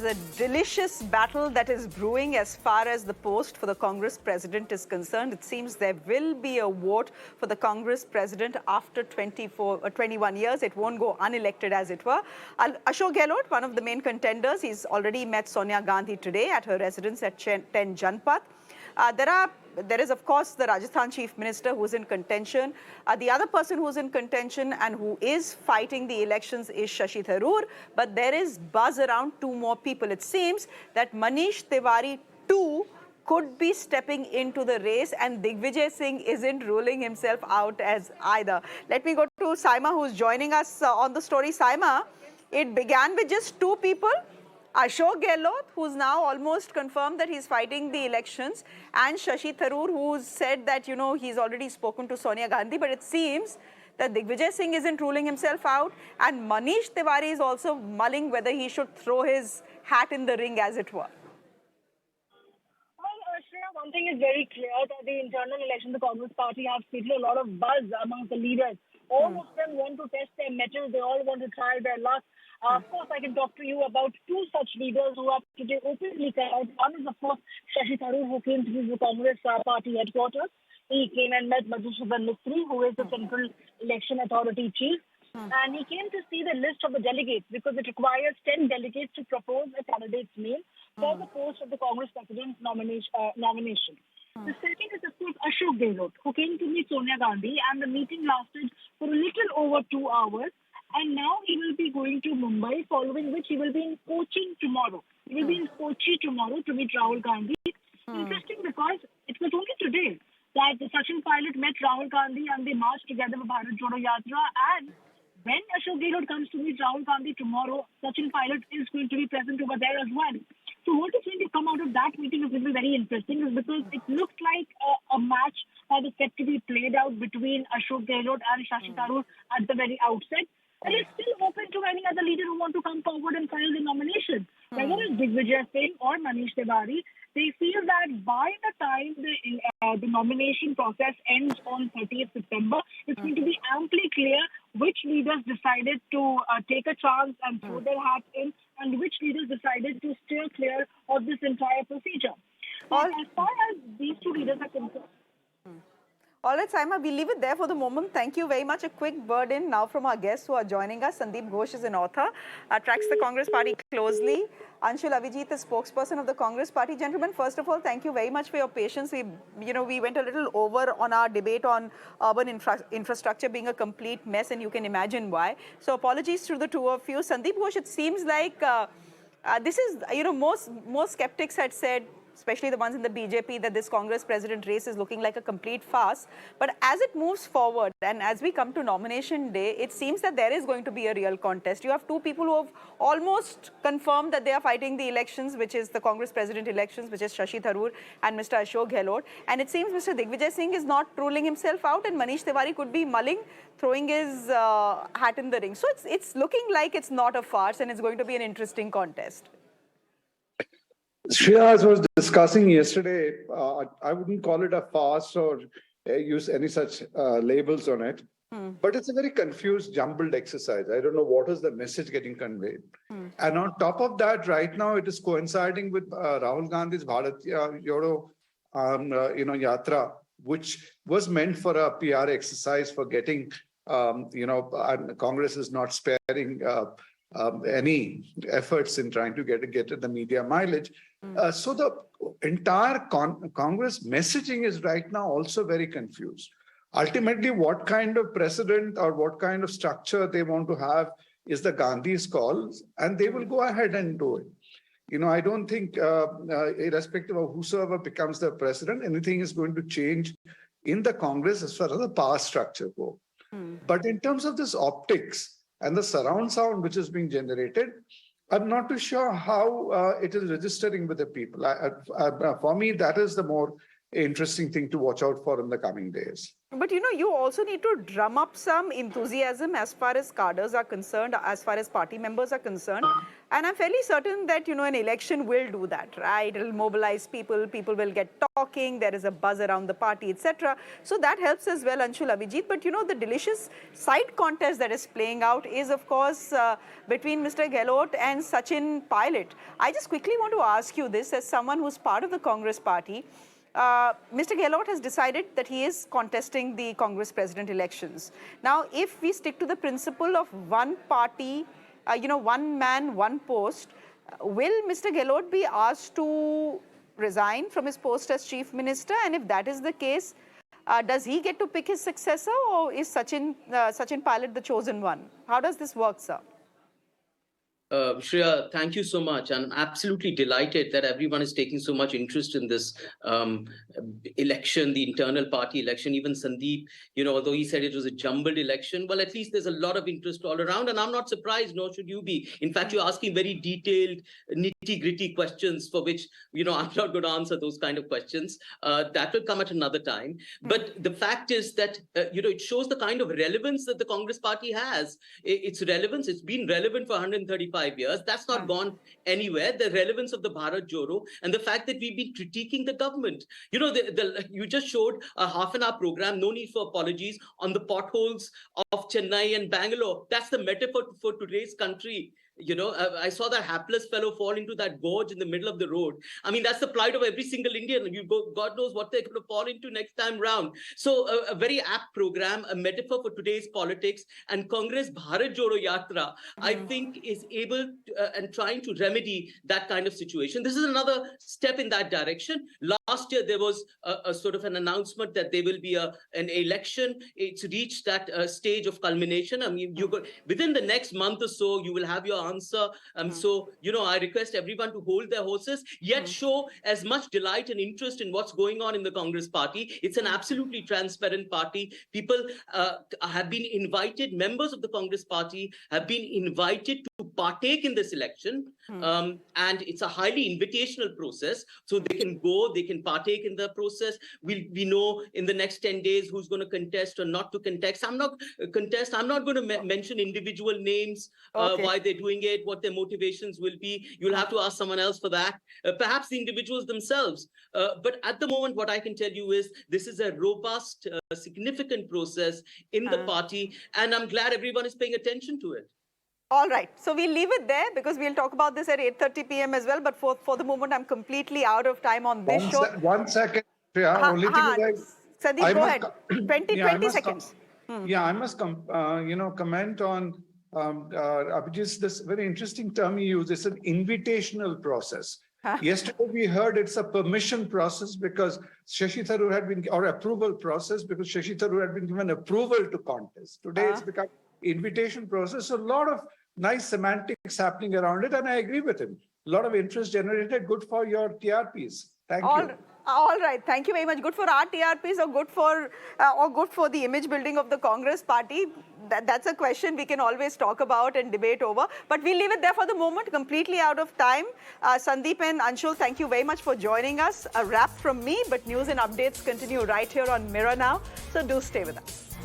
a delicious battle that is brewing as far as the post for the Congress president is concerned. It seems there will be a vote for the Congress president after 21 years. It won't go unelected, as it were. Ashok Gehlot, one of the main contenders, he's already met Sonia Gandhi today at her residence at 10 Janpath. There is, of course, the Rajasthan Chief Minister who is in contention. The other person who is in contention and who is fighting the elections is Shashi Tharoor. But there is buzz around two more people. It seems that Manish Tiwari too could be stepping into the race, and Digvijay Singh isn't ruling himself out as either. Let me go to Saima, who's joining us on the story. Saima, it began with just two people. Ashok Gehlot, who's now almost confirmed that he's fighting the elections, and Shashi Tharoor, who's said that, he's already spoken to Sonia Gandhi, but it seems that Digvijay Singh isn't ruling himself out, and Manish Tiwari is also mulling whether he should throw his hat in the ring, as it were. Well, Shreya, one thing is very clear that the internal election, the Congress party have created a lot of buzz among the leaders. All of them want to test their mettle. They all want to try their luck. Of course, I can talk to you about two such leaders who have today openly come out. One is, of course, Shashi Tharoor, who came to the Congress party headquarters. He came and met Madhusudan Mistry, who is the Central Election Authority chief. And he came to see the list of the delegates because it requires 10 delegates to propose a candidate's name for the post of the Congress president's nomination. The second is, of course, Ashok Gehlot, who came to meet Sonia Gandhi, and the meeting lasted for a little over 2 hours. And now he will be going to Mumbai, following which he will be in Kochi tomorrow. He will be in Kochi tomorrow to meet Rahul Gandhi. Interesting because it was only today that the Sachin pilot met Rahul Gandhi and they marched together for Bharat Jodo Yatra. And when Ashok Gehlot comes to meet Rahul Gandhi tomorrow, Sachin pilot is going to be present over there as well. So what is going to come out of that meeting is going to be very interesting, is because it looks like a match that is set to be played out between Ashok Gehlot and Shashi Tharoor at the very outset. And it's still open to any other leader who want to come forward and file the nomination. Whether it's Digvijay Singh or Manish Tiwari, they feel that by the time the nomination process ends on 30th September, it's going to be amply clear which leaders decided to take a chance and throw their hat in, and which leaders decided to steer clear of this entire procedure. As far as these two leaders are concerned, all right, Saima, we'll leave it there for the moment. Thank you very much. A quick word in now from our guests who are joining us. Sandeep Ghosh is an author, tracks the Congress party closely. Anshul Avijit, the spokesperson of the Congress party. Gentlemen, first of all, thank you very much for your patience. We went a little over on our debate on urban infrastructure being a complete mess, and you can imagine why. So apologies to the two of you. Sandeep Ghosh, it seems like this is, most skeptics had said, especially the ones in the BJP, that this Congress president race is looking like a complete farce. But as it moves forward and as we come to nomination day, it seems that there is going to be a real contest. You have two people who have almost confirmed that they are fighting the elections, which is the Congress president elections, which is Shashi Tharoor and Mr. Ashok Gehlot. And it seems Mr. Digvijay Singh is not ruling himself out, and Manish Tiwari could be mulling, throwing his hat in the ring. So it's looking like it's not a farce, and it's going to be an interesting contest. Shreya was discussing yesterday, I wouldn't call it a farce or use any such labels on it, but it's a very confused, jumbled exercise. I don't know what is the message getting conveyed. And on top of that, right now, it is coinciding with Rahul Gandhi's Bharat Jodo Yatra, which was meant for a PR exercise for getting, Congress is not sparing any efforts in trying to get the media mileage. So the entire Congress messaging is right now also very confused. Ultimately, what kind of precedent or what kind of structure they want to have is the Gandhi's call, and they will go ahead and do it. I don't think, irrespective of whosoever becomes the president, anything is going to change in the Congress as far as the power structure goes. But in terms of this optics and the surround sound which is being generated, I'm not too sure how it is registering with the people. For me, that is the more interesting thing to watch out for in the coming days. But you also need to drum up some enthusiasm as far as cadres are concerned, as far as party members are concerned. And I'm fairly certain that, an election will do that, right? It'll mobilize people, people will get talking, there is a buzz around the party, etc. So that helps as well, Anshul, Abhijit. But, the delicious side contest that is playing out is, of course, between Mr. Gehlot and Sachin Pilot. I just quickly want to ask you this as someone who's part of the Congress party. Mr. Gehlot has decided that he is contesting the Congress president elections. Now, if we stick to the principle of one party, one man, one post, will Mr. Gehlot be asked to resign from his post as chief minister? And if that is the case, does he get to pick his successor, or is Sachin Pilot the chosen one? How does this work, sir? Shreya, thank you so much. I'm absolutely delighted that everyone is taking so much interest in this election, the internal party election. Even Sandeep, although he said it was a jumbled election, well, at least there's a lot of interest all around. And I'm not surprised, nor should you be. In fact, you're asking very detailed, nitty-gritty questions for which, I'm not going to answer those kind of questions. That will come at another time. But the fact is that, it shows the kind of relevance that the Congress party has. Its relevance, it's been relevant for 135 years. That's not gone anywhere. The relevance of the Bharat Joro and the fact that we've been critiquing the government. You just showed a half-an-hour program, no need for apologies, on the potholes of Chennai and Bangalore. That's the metaphor for today's country. I saw that hapless fellow fall into that gorge in the middle of the road. I mean, that's the plight of every single Indian. God knows what they're going to fall into next time round. So a very apt program, a metaphor for today's politics, and Congress Bharat Joro Yatra, I think, is able to, and trying to remedy that kind of situation. This is another step in that direction. Last year, there was a sort of an announcement that there will be an election. It's reached that stage of culmination. I mean, within the next month or so, you will have your answer. So, I request everyone to hold their horses, yet show as much delight and interest in what's going on in the Congress party. It's an absolutely transparent party. People have been invited, members of the Congress party have been invited to partake in this election. And it's a highly invitational process. So they can go, they can partake in the process. We know in the next 10 days who's going to contest or not to contest. I'm not going to mention individual names, why they're doing it, what their motivations will be. You'll have to ask someone else for that. Perhaps the individuals themselves. But at the moment, what I can tell you is this is a robust, significant process in the party. And I'm glad everyone is paying attention to it. All right. So we'll leave it there because we'll talk about this at 8:30 p.m. as well. But for the moment, I'm completely out of time on this show. 1 second. Only thing is Sandeep, go ahead. 20 seconds. Yeah, I must comment on Abhijit, this very interesting term you use. It's an invitational process. Yesterday we heard it's a permission process because Shashi Tharoor had been, or approval process because Shashi Tharoor had been given approval to contest. Today it's become invitation process. So a lot of nice semantics happening around it, and I agree with him. A lot of interest generated, good for your TRPs. Thank you. All right. Thank you very much. Good for our TRPs or good for the image building of the Congress party. That's a question we can always talk about and debate over. But we'll leave it there for the moment, completely out of time. Sandeep and Anshul, thank you very much for joining us. A wrap from me, but news and updates continue right here on Mirror Now. So do stay with us.